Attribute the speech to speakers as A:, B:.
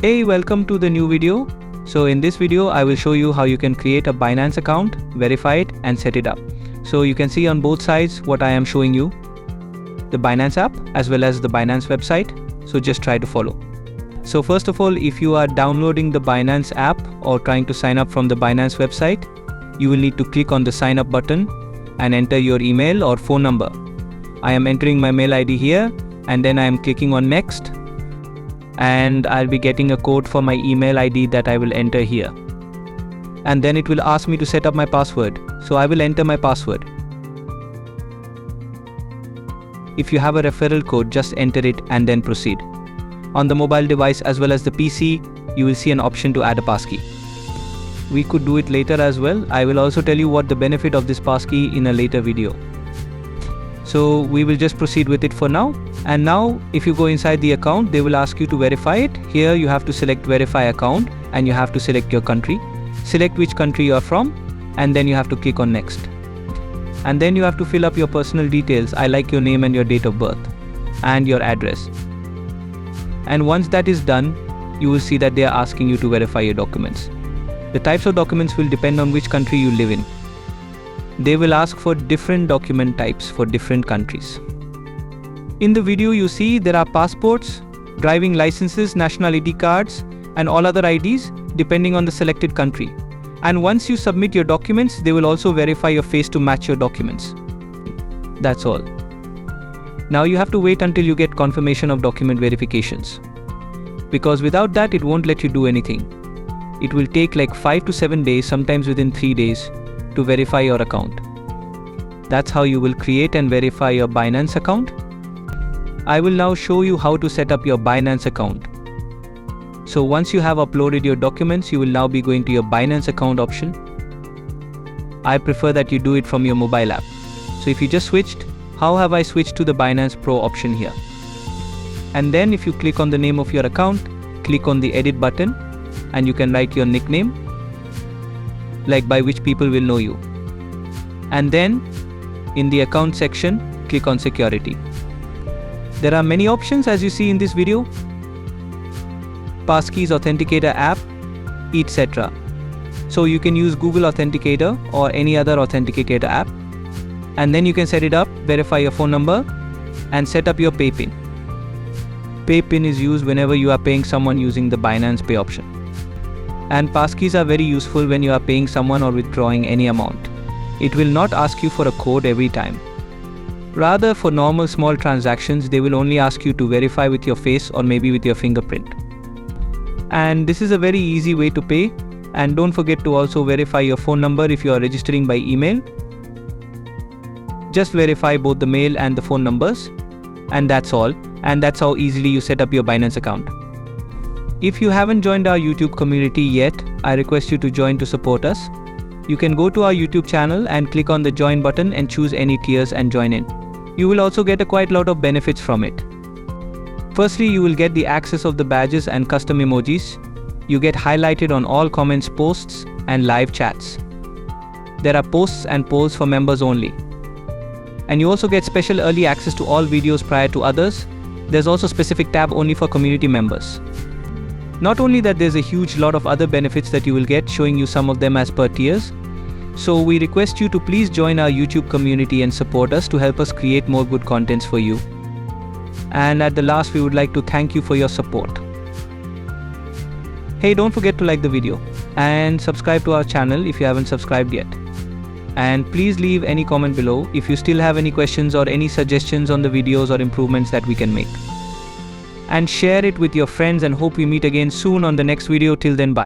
A: Hey, welcome to the new video. So in this video, I will show you how you can create a Binance account, verify it and set it up. So you can see on both sides what I am showing you, the Binance app as well as the Binance website. So just try to follow. So first of all, if you are downloading the Binance app or trying to sign up from the Binance website, you will need to click on the sign up button and enter your email or phone number. I am entering my mail ID here and then I am clicking on next. And I'll be getting a code for my email ID that I will enter here. And then it will ask me to set up my password. So I will enter my password. If you have a referral code, just enter it and then proceed. On the mobile device as well as the PC, you will see an option to add a passkey. We could do it later as well. I will also tell you what the benefit of this passkey in a later video. So we will just proceed with it for now. And now if you go inside the account, they will ask you to verify it. Here you have to select verify account and you have to select your country. Select which country you are from and then you have to click on next. And then you have to fill up your personal details. I like your name and your date of birth and your address. And once that is done, you will see that they are asking you to verify your documents. The types of documents will depend on which country you live in. They will ask for different document types for different countries. In the video you see there are passports, driving licenses, national ID cards and all other IDs depending on the selected country. And once you submit your documents, they will also verify your face to match your documents. That's all. Now you have to wait until you get confirmation of document verifications. Because without that it won't let you do anything. It will take like 5 to 7 days, sometimes within 3 days, to verify your account. That's how you will create and verify your Binance account. I will now show you how to set up your Binance account. So once you have uploaded your documents, you will now be going to your Binance account option. I prefer that you do it from your mobile app. So if you just switched, how have I switched to the Binance Pro option here? And then if you click on the name of your account, click on the edit button and you can write your nickname, like by which people will know you. And then in the account section, click on security. There are many options as you see in this video. Passkeys, Authenticator app, etc. So you can use Google Authenticator or any other Authenticator app. And then you can set it up, verify your phone number and set up your pay pin. Pay pin is used whenever you are paying someone using the Binance Pay option. And passkeys are very useful when you are paying someone or withdrawing any amount. It will not ask you for a code every time. Rather, for normal small transactions, they will only ask you to verify with your face or maybe with your fingerprint. And this is a very easy way to pay. And don't forget to also verify your phone number if you are registering by email. Just verify both the mail and the phone numbers. And that's all. And that's how easily you set up your Binance account. If you haven't joined our YouTube community yet, I request you to join to support us. You can go to our YouTube channel and click on the join button and choose any tiers and join in. You will also get a quite lot of benefits from it. Firstly, you will get the access of the badges and custom emojis. You get highlighted on all comments, posts and live chats. There are posts and polls for members only. And you also get special early access to all videos prior to others. There's also a specific tab only for community members. Not only that, there's a huge lot of other benefits that you will get, showing you some of them as per tiers. So we request you to please join our YouTube community and support us to help us create more good contents for you. And at the last, we would like to thank you for your support. Hey, don't forget to like the video and subscribe to our channel if you haven't subscribed yet. And please leave any comment below if you still have any questions or any suggestions on the videos or improvements that we can make. And share it with your friends and hope we meet again soon on the next video. Till then, bye.